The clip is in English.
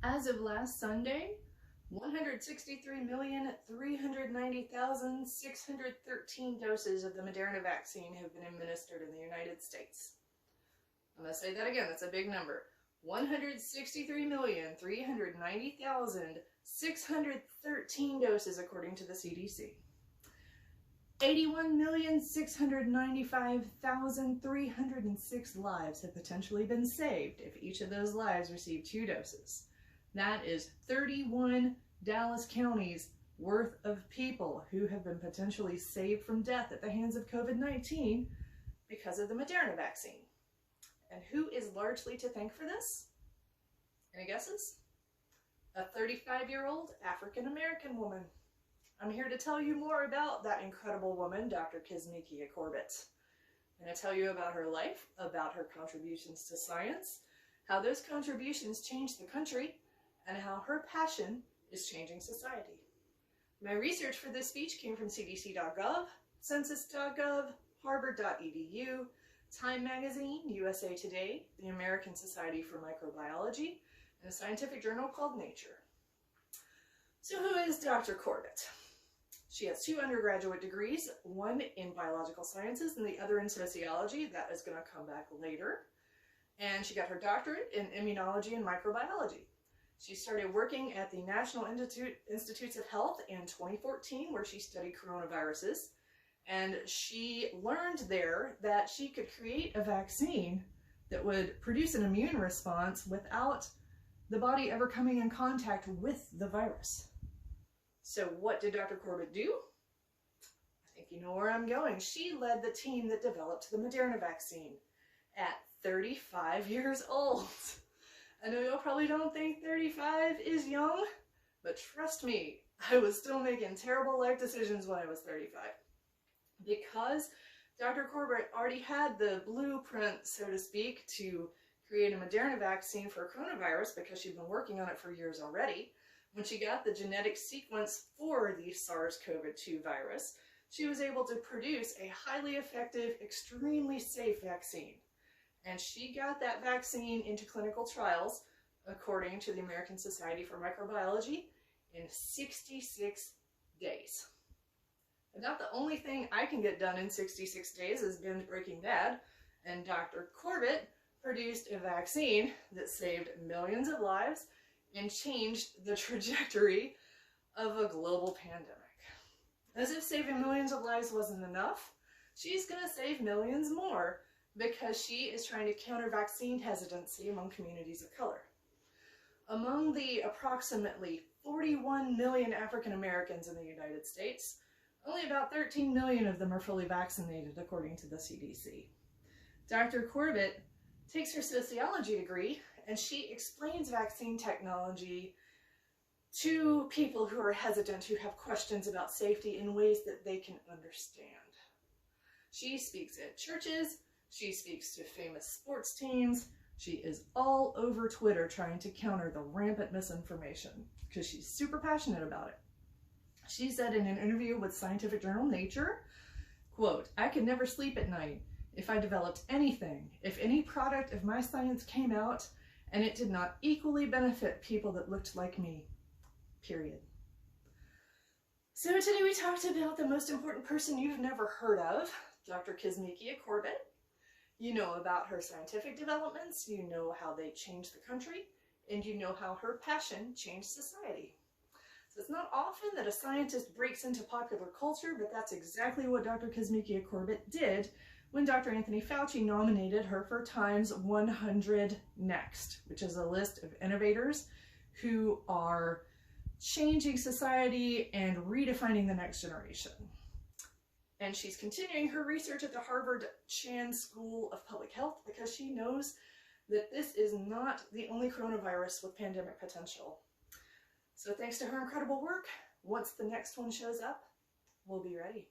As of last Sunday, 163,390,613 doses of the Moderna vaccine have been administered in the United States. I'm going to say that again, that's a big number. 163,390,613 doses according to the CDC. 81,695,306 lives have potentially been saved if each of those lives received 2 doses. That is 31 Dallas counties worth of people who have been potentially saved from death at the hands of COVID-19 because of the Moderna vaccine. And who is largely to thank for this? Any guesses? A 35-year-old African-American woman. I'm here to tell you more about that incredible woman, Dr. Kizzmekia Corbett. I'm going to tell you about her life, about her contributions to science, how those contributions changed the country, and how her passion is changing society. My research for this speech came from cdc.gov, census.gov, harvard.edu, Time Magazine, USA Today, the American Society for Microbiology, and a scientific journal called Nature. So who is Dr. Corbett? She has 2 undergraduate degrees, one in biological sciences and the other in sociology. That is going to come back later. And she got her doctorate in immunology and microbiology. She started working at the National Institutes of Health in 2014, where she studied coronaviruses. And she learned there that she could create a vaccine that would produce an immune response without the body ever coming in contact with the virus. So what did Dr. Corbett do? I think you know where I'm going. She led the team that developed the Moderna vaccine at 35 years old. I know y'all probably don't think 35 is young, but trust me, I was still making terrible life decisions when I was 35. Because Dr. Corbett already had the blueprint, so to speak, to create a Moderna vaccine for coronavirus because she'd been working on it for years already. When she got the genetic sequence for the SARS-CoV-2 virus, she was able to produce a highly effective, extremely safe vaccine. And she got that vaccine into clinical trials, according to the American Society for Microbiology, in 66 days. But not the only thing I can get done in 66 days is binge Breaking Bad, and Dr. Corbett produced a vaccine that saved millions of lives and changed the trajectory of a global pandemic. As if saving millions of lives wasn't enough, she's going to save millions more because she is trying to counter vaccine hesitancy among communities of color. Among the approximately 41 million African Americans in the United States, only about 13 million of them are fully vaccinated, according to the CDC. Dr. Corbett takes her sociology degree and she explains vaccine technology to people who are hesitant, who have questions about safety in ways that they can understand. She speaks at churches, she speaks to famous sports teams, she is all over Twitter trying to counter the rampant misinformation because she's super passionate about it. She said in an interview with scientific journal Nature, quote, "I could never sleep at night if I developed anything, if any product of my science came out and it did not equally benefit people that looked like me, period." So today we talked about the most important person you've never heard of, Dr. Kizzmekia Corbett. You know about her scientific developments, you know how they changed the country, and you know how her passion changed society. So it's not often that a scientist breaks into popular culture, but that's exactly what Dr. Kizzmekia Corbett did when Dr. Anthony Fauci nominated her for Time's 100 Next, which is a list of innovators who are changing society and redefining the next generation. And she's continuing her research at the Harvard Chan School of Public Health because she knows that this is not the only coronavirus with pandemic potential. So thanks to her incredible work, once the next one shows up, we'll be ready.